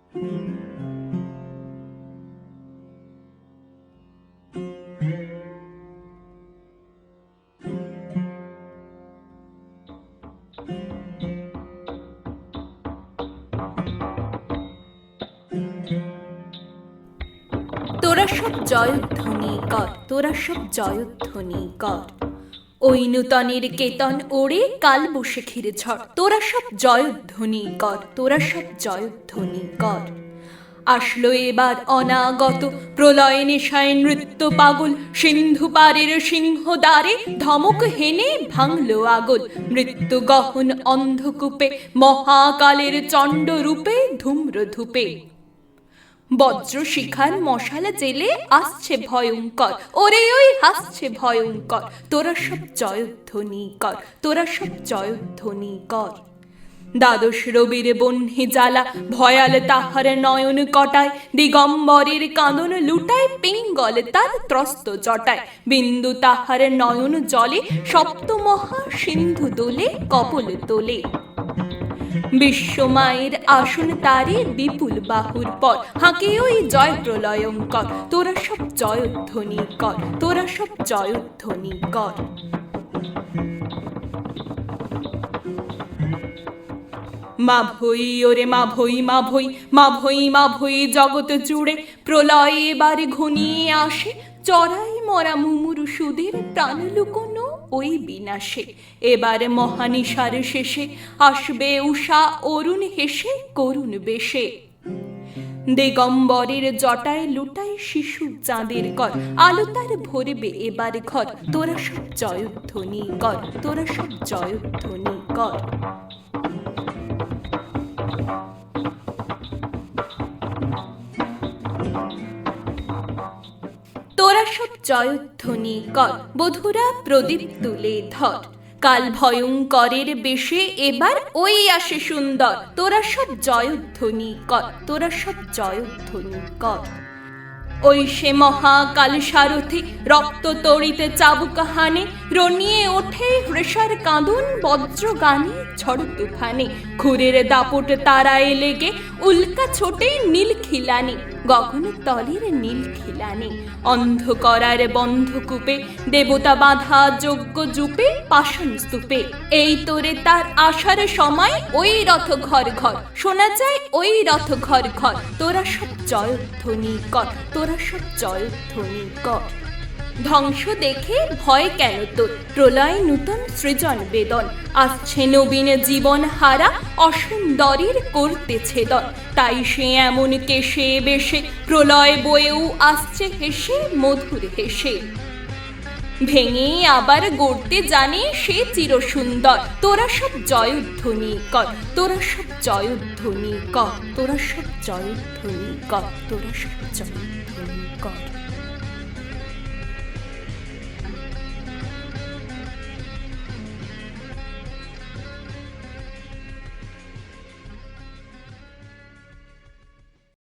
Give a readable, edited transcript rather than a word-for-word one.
তোরা সব জয়ধ্বনি কর, তোরা সব জয়ধ্বনি কর। ওই নূতনের কেতন ওড়ে কাল বৈশাখীর ঝড়, তোরা সব জয়ধ্বনি কর, তোরা সব জয়ধ্বনি কর। আসলো এবার অনাগত প্রলয় নেশায় নৃত্য পাগল, সিন্ধু পারের সিংহ দ্বারে ধমক হেনে ভাঙলো আগল। মৃত্যু গহন অন্ধকূপে মহাকালের চণ্ড রূপে ধূম্র ধূপে। বজ্র শিখার মশালা জেলে আসছে ভয়ঙ্কর, ওরে ওই হাসছে ভয়ঙ্কর। তোরা সব জয়ধ্বনি কর, তোরা সব জয়ধ্বনি কর। দ্বাদশ রবির বহ্নি জ্বালা ভয়াল তাহার নয়ন কটায়, দিগম্বরের কাঁদন লুটায় পিঙ্গল তার ত্রস্ত জটায়। বিন্দু তাহার নয়ন জলে সপ্তমহা সিন্ধু দোলে কপল তোলে। বিশ্বমায়ের আসন তারে বিপুল বাহুর পর, হাঁকে ওই জয় প্রলয়ঙ্কর। তোরা সব জয়ধ্বনি কর, তোরা সব জয়ধ্বনি কর। মা ভই ওরে মা ভই, মা ভই, মা ভই, মা ভই জগৎ জুড়ে প্রলয় এবারে ঘনিয়ে আসে। চড়াই মরা মুমূর্ষুদের প্রাণ লুকোনো ওই বিনাশে। এবার মহানিশার শেষে আসবে উষা অরুণ হেসে করুণ বেশে। দিগম্বরের জটায় লুটায় শিশু চাঁদের কর, আলো তার ভরবে এবার ঘর। তোরা সব জয়ধ্বনি কর, তোরা সব জয়ধ্বনি কর। তোরা সব জয়ধ্বনি কর, বধুরা প্রদীপ তুলে ধর। কাল ভয়ঙ্করের বেশে এবার ওই আসে সুন্দর। তোরা সব জয়ধ্বনি কর, তোরা সব জয়ধ্বনি কর। ওই সে মহাকাল সারথি রক্ত তড়িতে চাবুক হানে, রনিয়ে ওঠে হৃষার কাঁদন বজ্র গানে ঝড় তুফানে। খুরের দাপট তারায় লেগে উল্কা ছোটে নীল খিলানি, গগন তলের নীল খিলানি। অন্ধকার বন্ধকূপে দেবতা বাঁধা যজ্ঞ জুপে পাষাণ স্তূপে। এই তোরে তার আসার সময় ওই রথ ঘর ঘর, শোনা যায় ওই রথ ঘর ঘর। তোরা সব জয়ধ্বনি কর, তোরা সব জয়ধ্বনি কর। ধ্বংস দেখে ভয় কেন তোর, প্রলয় নূতন সৃজন বেদন। আসছে নবীন জীবন হারা অসুন্দরীর করতে ছেদন। তাই সে এমন কেশে বেশে প্রলয় বয়েও আসছে হেসে মধুর হেসে। ভেঙে আবার গড়তে জানে সে চির সুন্দর। তোরা সব জয়ধ্বনি কর, তোরা সব জয়ধ্বনি কর, তোরা সব জয়ধ্বনি কর, তোরা সব জয়ধ্বনি কর।